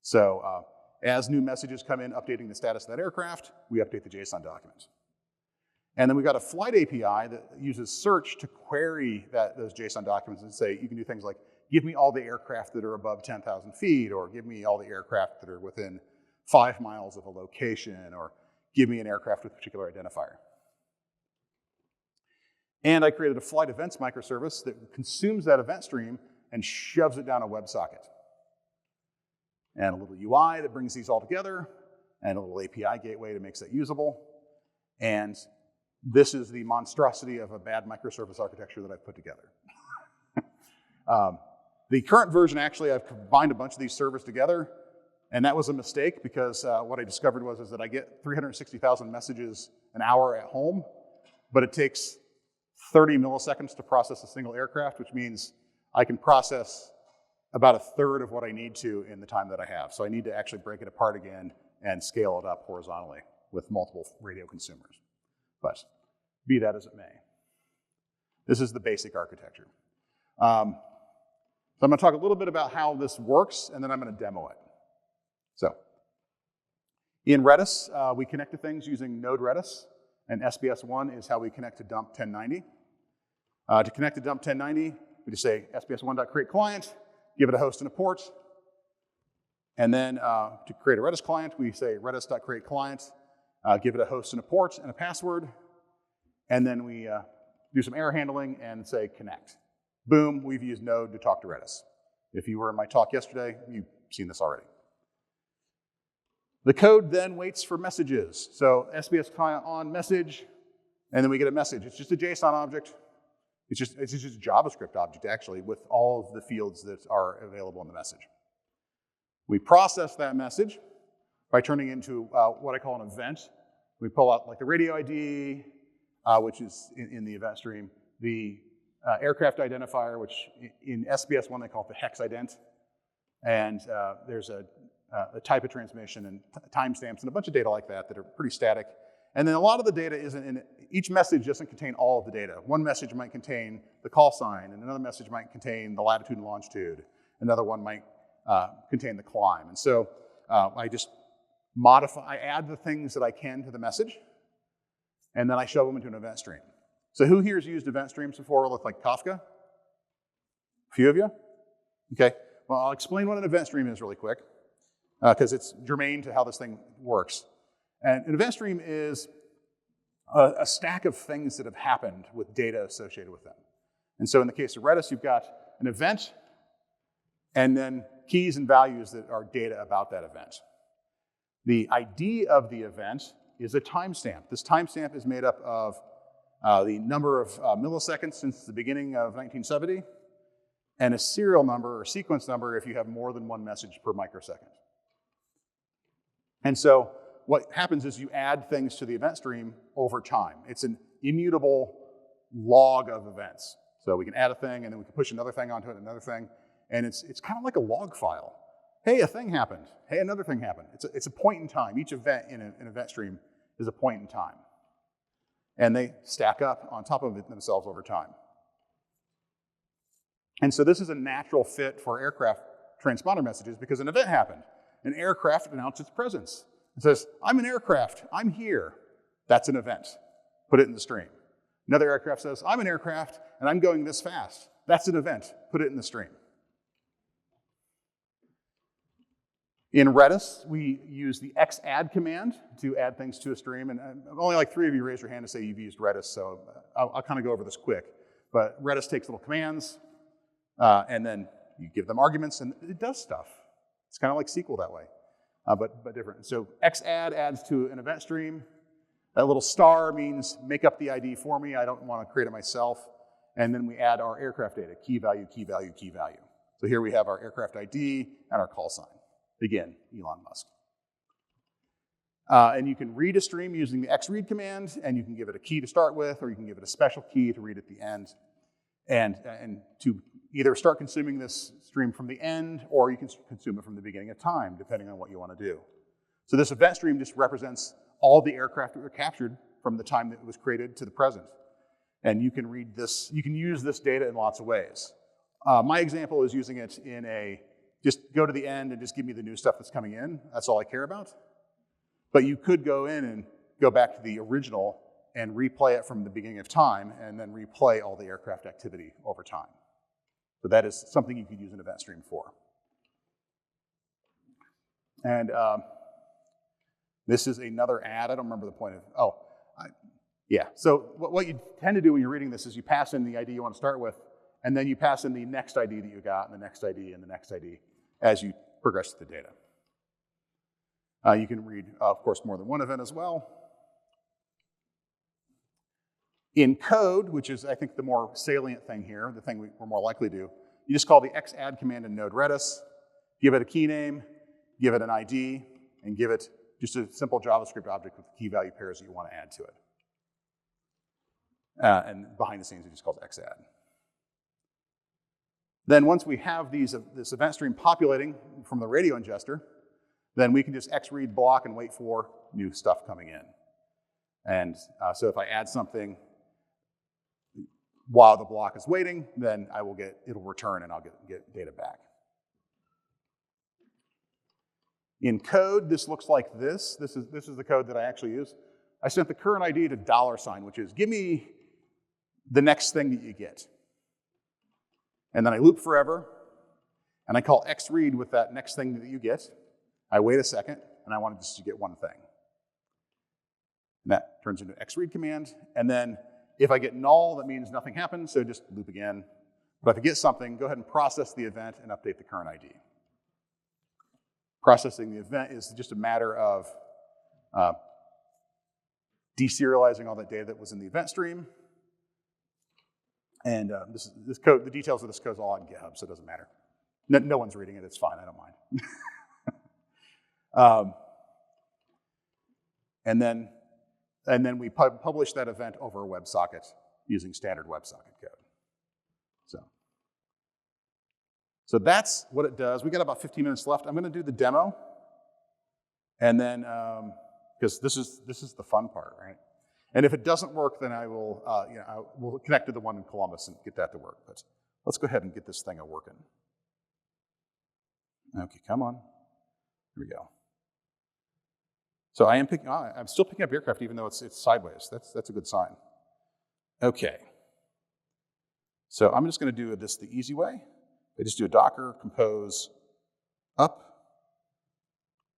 So as new messages come in updating the status of that aircraft, we update the JSON document. And then we've got a flight API that uses search to query those JSON documents and say, you can do things like, give me all the aircraft that are above 10,000 feet, or give me all the aircraft that are within 5 miles of a location, or give me an aircraft with a particular identifier. And I created a flight events microservice that consumes that event stream and shoves it down a WebSocket. And a little UI that brings these all together, and a little API gateway that makes that usable. And this is the monstrosity of a bad microservice architecture that I've put together. The current version, actually, I've combined a bunch of these servers together, and that was a mistake because what I discovered was that I get 360,000 messages an hour at home, but it takes 30 milliseconds to process a single aircraft, which means I can process about a third of what I need to in the time that I have. So I need to actually break it apart again and scale it up horizontally with multiple radio consumers. But be that as it may, this is the basic architecture. So I'm going to talk a little bit about how this works, and then I'm going to demo it. So in Redis, we connect to things using Node Redis, and SBS1 is how we connect to dump 1090. To connect to dump 1090, we just say sbs1.create client, give it a host and a port, and then to create a Redis client, we say redis.create client, give it a host and a port and a password, and then we do some error handling and say connect. Boom, we've used Node to talk to Redis. If you were in my talk yesterday, you've seen this already. The code then waits for messages. So SBS client on message, and then we get a message. It's just a JSON object. It's just a JavaScript object, actually, with all of the fields that are available in the message. We process that message by turning into what I call an event. We pull out like the radio ID, which is in the event stream, the aircraft identifier, which in SBS1 they call it the hex ident, and there's a type of transmission and timestamps and a bunch of data like that that are pretty static. And then a lot of the data isn't in, each message doesn't contain all of the data. One message might contain the call sign, and another message might contain the latitude and longitude. Another one might contain the climb. And so I just I add the things that I can to the message, and then I shove them into an event stream. So who here has used event streams before with like Kafka? A few of you? Okay, well, I'll explain what an event stream is really quick, because it's germane to how this thing works. And an event stream is a stack of things that have happened with data associated with them. And so in the case of Redis, you've got an event, and then keys and values that are data about that event. The ID of the event is a timestamp. This timestamp is made up of the number of milliseconds since the beginning of 1970, and a serial number or sequence number if you have more than one message per microsecond. And so what happens is you add things to the event stream over time. It's an immutable log of events. So we can add a thing, and then we can push another thing onto it, another thing, and it's kind of like a log file. Hey, a thing happened. Hey, another thing happened. It's a point in time. Each event in an event stream is a point in time. And they stack up on top of it themselves over time. And so this is a natural fit for aircraft transponder messages because an event happened. An aircraft announced its presence. It says, I'm an aircraft, I'm here. That's an event. Put it in the stream. Another aircraft says, I'm an aircraft and I'm going this fast. That's an event. Put it in the stream. In Redis, we use the xadd command to add things to a stream, and only like 3 of you raised your hand to say you've used Redis, so I'll kind of go over this quick. But Redis takes little commands, and then you give them arguments, and it does stuff. It's kind of like SQL that way, but different. So xadd adds to an event stream. That little star means make up the ID for me. I don't want to create it myself. And then we add our aircraft data, key value, key value, key value. So here we have our aircraft ID and our call sign. Again, Elon Musk. And you can read a stream using the xread command, and you can give it a key to start with, or you can give it a special key to read at the end. And to either start consuming this stream from the end, or you can consume it from the beginning of time, depending on what you want to do. So this event stream just represents all the aircraft that were captured from the time that it was created to the present. And you can read this, you can use this data in lots of ways. My example is using it in just go to the end and just give me the new stuff that's coming in. That's all I care about. But you could go in and go back to the original and replay it from the beginning of time, and then replay all the aircraft activity over time. So that is something you could use an event stream for. And this is another add. I don't remember the point of, yeah. So what you tend to do when you're reading this is you pass in the ID you want to start with, and then you pass in the next ID that you got, and the next ID, and the next ID as you progress through the data. You can read, of course, more than one event as well. In code, which is, I think, the more salient thing here, the thing we're more likely to do, you just call the xadd command in node Redis, give it a key name, give it an ID, and give it just a simple JavaScript object with key value pairs that you want to add to it. And behind the scenes, it just calls xadd. Then once we have this event stream populating from the radio ingester, then we can just xread block and wait for new stuff coming in. And so if I add something while the block is waiting, then it'll return and I'll get data back. In code, this looks like this. This is the code that I actually use. I sent the current ID to $, which is give me the next thing that you get. And then I loop forever, and I call xread with that next thing that you get. I wait a second, and I want just to get one thing. And that turns into an xread command. And then if I get null, that means nothing happens, so just loop again. But if I get something, go ahead and process the event and update the current ID. Processing the event is just a matter of deserializing all that data that was in the event stream. And this code, the details of this code is all on GitHub, so it doesn't matter. No one's reading it, it's fine, I don't mind. And then we publish that event over a WebSocket using standard WebSocket code. So that's what it does. We got about 15 minutes left. I'm going to do the demo, and then because this is the fun part, right? And if it doesn't work, then I will we'll connect to the one in Columbus and get that to work. But let's go ahead and get this thing working. Okay, come on. Here we go. So I'm still picking up aircraft even though it's sideways. That's a good sign. Okay. So I'm just going to do this the easy way. I just do a Docker compose up.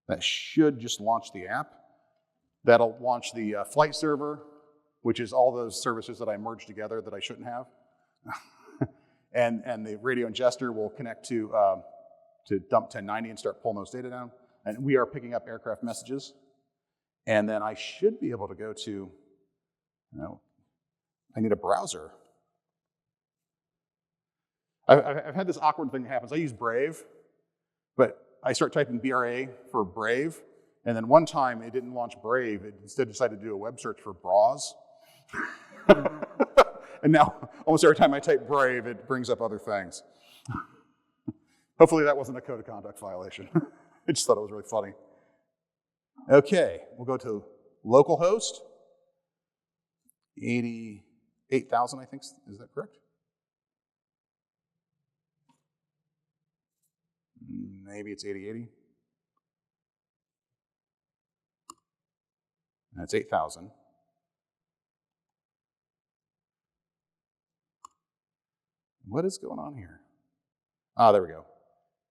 That should just launch the app. That'll launch the flight server, which is all those services that I merged together that I shouldn't have. and the radio ingester will connect to dump 1090 and start pulling those data down. And we are picking up aircraft messages. And then I should be able to go to, I need a browser. I've had this awkward thing that happens. I use Brave, but I start typing BRA for Brave, and then one time it didn't launch Brave. It instead decided to do a web search for bras. And now, almost every time I type Brave, it brings up other things. Hopefully that wasn't a code of conduct violation. I just thought it was really funny. Okay, we'll go to localhost. 88,000, I think. Is that correct? Maybe it's 8080. That's 8,000. What is going on here? Ah, there we go.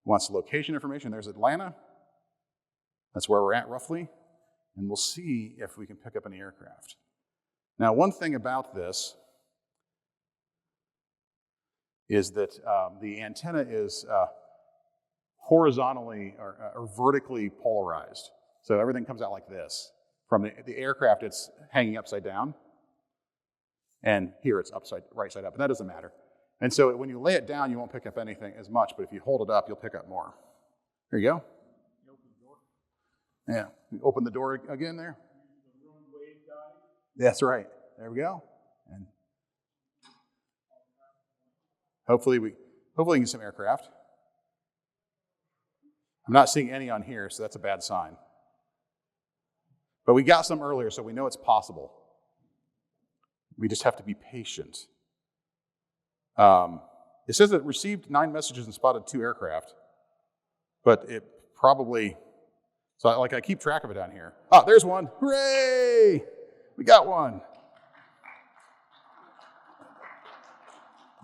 Wants location information. There's Atlanta. That's where we're at roughly, and we'll see if we can pick up any aircraft. Now, one thing about this is that the antenna is horizontally or vertically polarized. So everything comes out like this. From the aircraft, it's hanging upside down. And here it's right side up, but that doesn't matter. And so when you lay it down, you won't pick up anything as much, but if you hold it up, you'll pick up more. There you go. Yeah, you open the door again there. That's right. There we go. And hopefully we can get some aircraft. I'm not seeing any on here, so that's a bad sign. But we got some earlier, so we know it's possible. We just have to be patient. It says it received 9 messages and spotted 2 aircraft, but it probably, so I keep track of it down here. Oh, there's one. Hooray! We got one.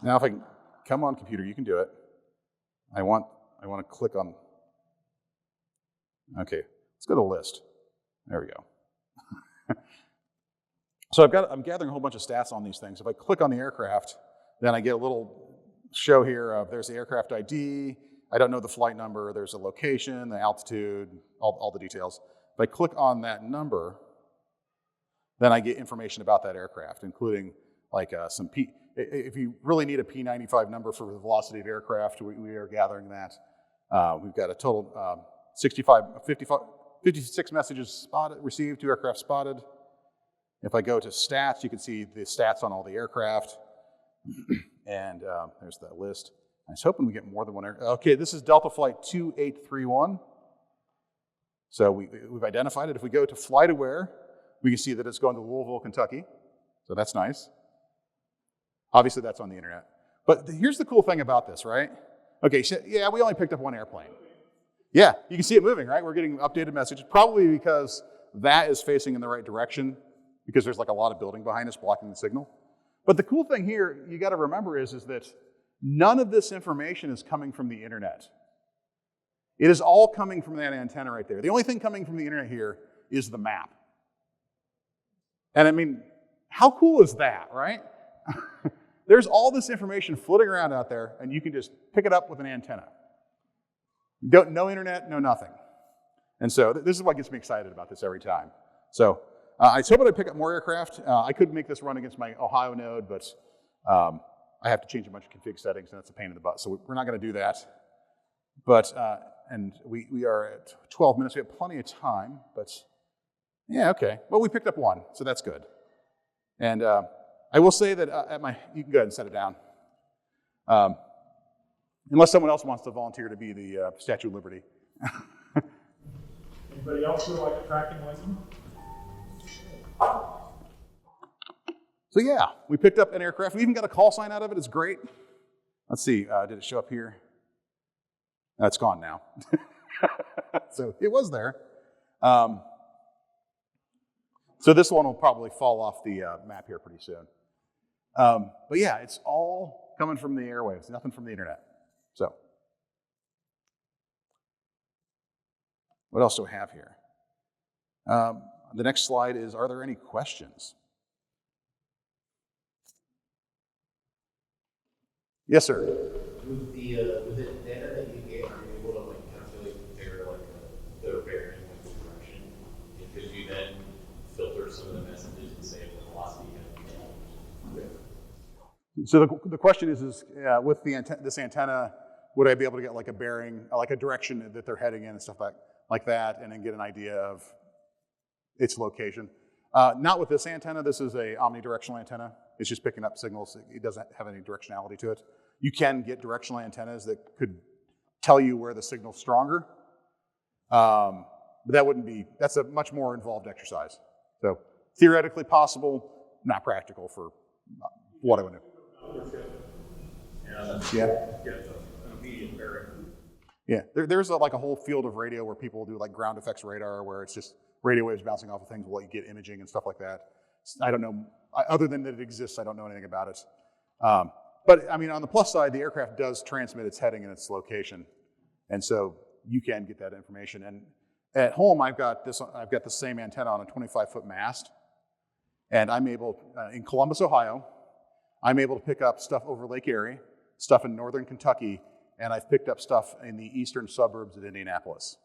Now if I can, come on computer, you can do it. I want to click on, okay, let's go to list. There we go. So I'm gathering a whole bunch of stats on these things. If I click on the aircraft, then I get a little show here of there's the aircraft ID, I don't know the flight number, there's a location, the altitude, all the details. If I click on that number, then I get information about that aircraft, including like some if you really need a P95 number for the velocity of aircraft, we are gathering that. We've got a total 56 messages received, 2 aircraft spotted. If I go to stats, you can see the stats on all the aircraft. And there's that list. I was hoping we get more than one aircraft. Okay, this is Delta Flight 2831. So we've identified it. If we go to FlightAware, we can see that it's going to Louisville, Kentucky. So that's nice. Obviously, that's on the internet. But here's the cool thing about this, right? Okay, so yeah, we only picked up 1 airplane. Yeah, you can see it moving, right? We're getting updated messages, probably because that is facing in the right direction, because there's like a lot of building behind us blocking the signal. But the cool thing here, you got to remember is that none of this information is coming from the internet. It is all coming from that antenna right there. The only thing coming from the internet here is the map. And I mean, how cool is that, right? There's all this information floating around out there, and you can just pick it up with an antenna. No internet, no nothing. And so this is what gets me excited about this every time. So I was hoping I'd pick up more aircraft. I could make this run against my Ohio node, but I have to change a bunch of config settings, and that's a pain in the butt. So we're not going to do that. But and we are at 12 minutes. We have plenty of time, but yeah, okay. Well, we picked up 1, so that's good. And I will say that you can go ahead and set it down. Unless someone else wants to volunteer to be the Statue of Liberty. Anybody else feel like a tracking license? So yeah, we picked up an aircraft. We even got a call sign out of it. It's great. Let's see, did it show up here? No, it's gone now. So it was there. So this one will probably fall off the map here pretty soon. But yeah, it's all coming from the airwaves, nothing from the internet. So what else do I have here? The next slide is, are there any questions? Yes, sir. With the data that you get, are you able to like calculate their bearing direction? Because you then filter some of the messages and say what velocity you have. So the question is with this antenna, would I be able to get like a bearing, like a direction that they're heading in and stuff like that, and then get an idea of its location? Not with this antenna. This is a omnidirectional antenna. It's just picking up signals. It doesn't have any directionality to it. You can get directional antennas that could tell you where the signal's stronger. But that's a much more involved exercise. So theoretically possible, not practical for what I would do. Yeah. Yeah, there's like a whole field of radio where people do like ground effects radar, where it's just radio waves bouncing off of things will let you get imaging and stuff like that. I don't know, other than that it exists, I don't know anything about it. But I mean, on the plus side, the aircraft does transmit its heading and its location. And so you can get that information. At home, I've got the same antenna on a 25-foot mast, and I'm able, in Columbus, Ohio, I'm able to pick up stuff over Lake Erie, stuff in northern Kentucky, and I've picked up stuff in the eastern suburbs of Indianapolis.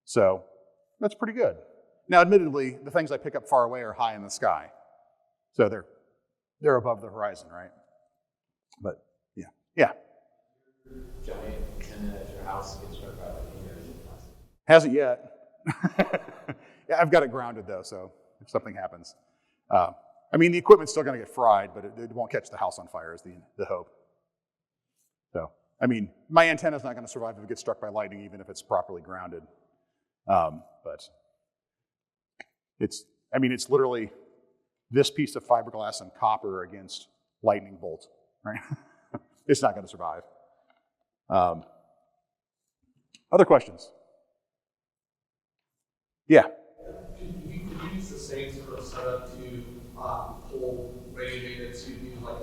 So that's pretty good. Now, admittedly, the things I pick up far away are high in the sky, so they're above the horizon, right? But yeah. Giant antenna at your house gets struck by lightning, or is it plastic? Hasn't yet. Yeah, I've got it grounded though, so if something happens. I mean, the equipment's still going to get fried, but it won't catch the house on fire is the hope. So, I mean, my antenna's not going to survive if it gets struck by lightning, even if it's properly grounded. But it's literally this piece of fiberglass and copper against lightning bolt, right? It's not going to survive. Other questions? Yeah. Could you use the same sort of setup to pull radio data to do like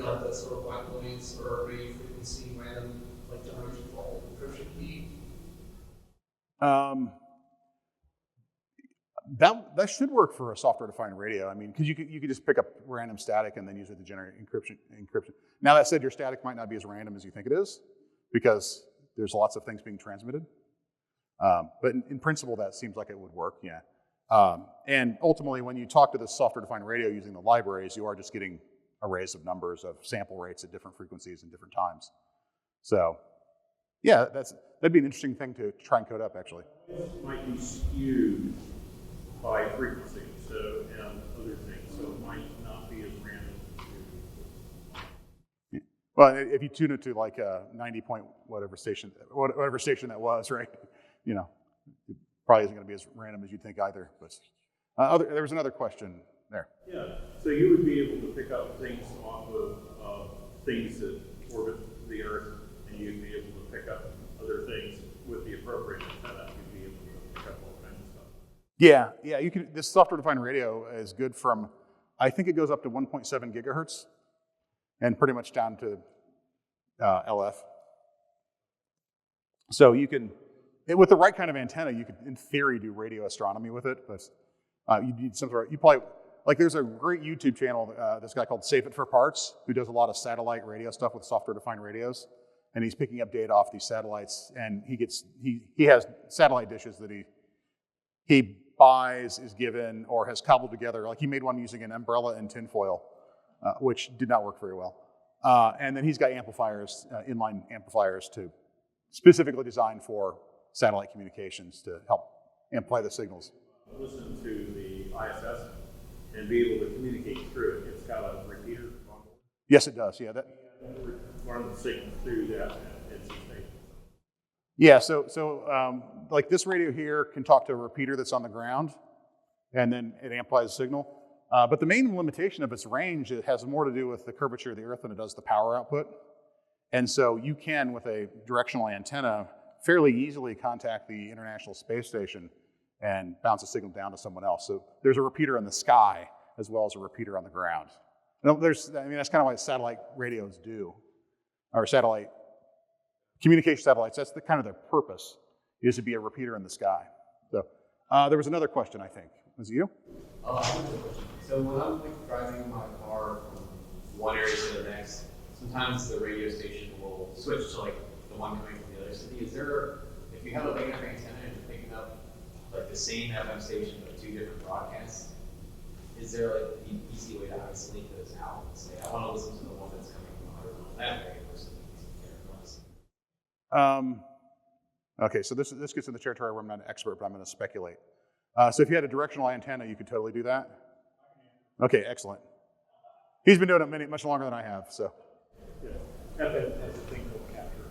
like the sort of white noise or radio frequency random like generation fault encryption key? That should work for a software-defined radio. I mean, because you could just pick up random static and then use it to generate encryption. Now that said, your static might not be as random as you think it is, because there's lots of things being transmitted. But in principle, that seems like it would work, yeah. And ultimately, when you talk to the software-defined radio using the libraries, you are just getting arrays of numbers of sample rates at different frequencies and different times. So, yeah, that'd be an interesting thing to try and code up, actually. It might be skewed by frequency, and other things, so it might not be as random. Yeah. Well, if you tune it to like a 90 point whatever station that was, right? You know, it probably isn't going to be as random as you'd think either. But there was another question there. Yeah, so you would be able to pick up things off of things that orbit the Earth, and you'd be able to pick up other things with the appropriate antenna. You'd be able to pick up all kinds of stuff. Yeah. You can. This software-defined radio is good from, I think it goes up to 1.7 gigahertz, and pretty much down to LF. So you can. With the right kind of antenna, you could, in theory, do radio astronomy with it, but you need some sort of, you probably, like there's a great YouTube channel, this guy called Save It for Parts, who does a lot of satellite radio stuff with software-defined radios, and he's picking up data off these satellites, and he has satellite dishes that he buys, is given, or has cobbled together. Like he made one using an umbrella and tinfoil, which did not work very well. And then he's got amplifiers, inline amplifiers specifically designed for satellite communications to help amplify the signals. Listen to the ISS and be able to communicate through it. It's got a repeater. Yes, it does. Yeah. Run the signal through that and station. Yeah. So like this radio here can talk to a repeater that's on the ground, and then it amplifies the signal. But the main limitation of its range, it has more to do with the curvature of the Earth than it does the power output. And so you can, with a directional antenna, fairly easily contact the International Space Station and bounce a signal down to someone else. So there's a repeater in the sky as well as a repeater on the ground. That's kind of what satellite radios do, or communication satellites. That's kind of their purpose, is to be a repeater in the sky. So there was another question, I think. Was it you? I have a question. So when I'm driving my car from one area to the next, sometimes the radio station will switch to like the one coming from the other city. Is there, if you have a big enough antenna and you're picking up like the same FM station but two different broadcasts, is there like an easy way to isolate those out and say, I want to listen to the one that's coming from 100 miles that way versus Okay, so this gets in the territory where I'm not an expert, but I'm going to speculate. So if you had a directional antenna, you could totally do that? Okay, excellent. He's been doing it much longer than I have, so. Yeah, FM has a thing called capture.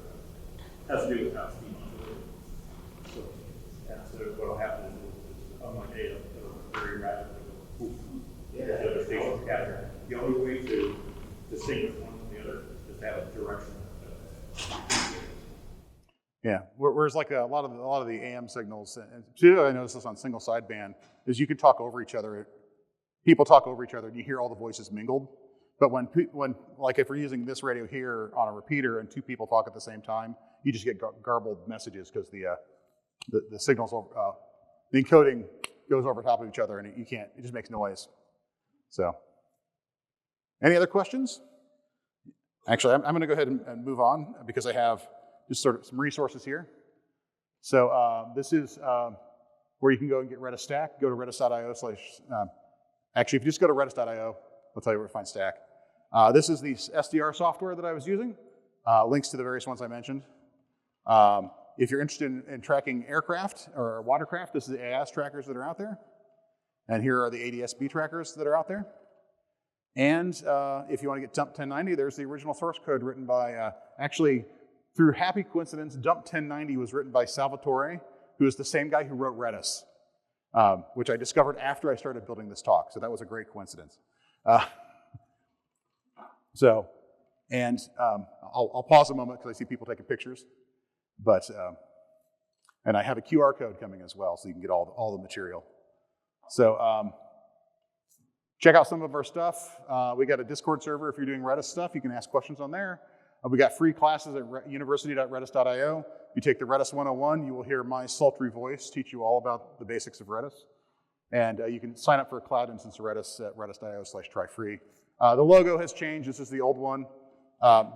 Has to do with how speed modulated. So what'll happen is, unlike data, it'll very rapidly go poof. The other stations capture. The only way to distinguish one from the other is to have a direction. Yeah, whereas like a lot of the AM signals, and particularly I noticed this on single sideband, is you can talk over each other. People talk over each other, and you hear all the voices mingled. But when like if we're using this radio here on a repeater and two people talk at the same time, you just get garbled messages because the the signals, the encoding goes over top of each other, and you can't. It just makes noise. So, any other questions? Actually, I'm going to go ahead and move on because I have just sort of some resources here. So this is where you can go and get Redis Stack. Go to redis.io / actually, if you just go to redis.io, I'll tell you where to find Stack. This is the SDR software that I was using. Links to the various ones I mentioned. If you're interested in tracking aircraft or watercraft, this is the AIS trackers that are out there. And here are the ADS-B trackers that are out there. And if you want to get dump 1090, there's the original source code written by, actually, through happy coincidence, dump 1090 was written by Salvatore, who is the same guy who wrote Redis, which I discovered after I started building this talk. So that was a great coincidence. I'll pause a moment because I see people taking pictures. But, and I have a QR code coming as well, so you can get all the material. So check out some of our stuff. We got a Discord server if you're doing Redis stuff. You can ask questions on there. We got free classes at university.redis.io. You take the Redis 101, you will hear my sultry voice teach you all about the basics of Redis. And you can sign up for a cloud instance of Redis at redis.io/try-free. The logo has changed. This is the old one.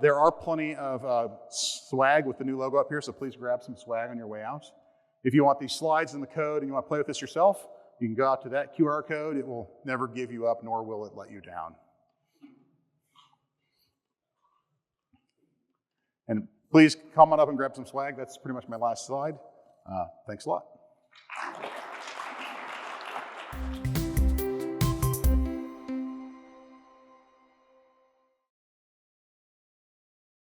There are plenty of swag with the new logo up here, so please grab some swag on your way out. If you want these slides and the code and you want to play with this yourself, you can go out to that QR code. It will never give you up, nor will it let you down. And please come on up and grab some swag. That's pretty much my last slide. Thanks a lot.